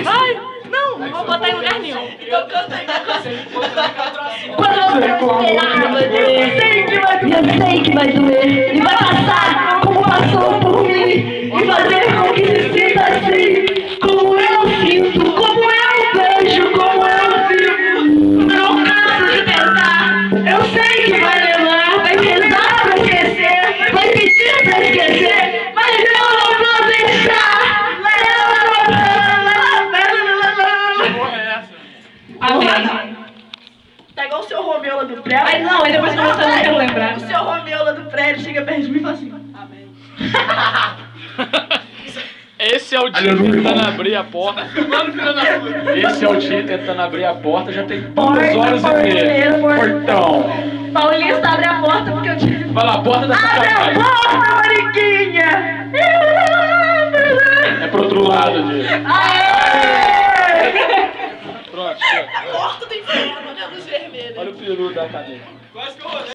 Ai, não vou botar em lugar nenhum. Então canta aí, Quando eu esperava, eu sei que vai doer. E vai passar como passou por mim. E fazer com que se sinta assim. Como eu sinto, como eu vejo, como eu vivo. Eu não canso de tentar. Eu sei que vai lembrar. Vai pesar pra esquecer. Vai pedir pra esquecer. Mas eu não vou deixar. Amém. Tá igual o seu Romeu lá do prédio. Ai não, aí depois que eu não quero lembrar. O seu Romeu lá do prédio chega perto de mim e fala assim: amém. Esse é o dia tentando abrir a porta. Esse é o dia tentando abrir a porta, já tem 2 horas e meia. Portão. Paulinho só abre a porta porque eu tive. Vai lá, porta da sua Abre a casa. porta, Mariquinha! É pro outro lado, Diego. Pronto, chega. A porta do inferno, olha a luz vermelha. Olha o peru da cadeira.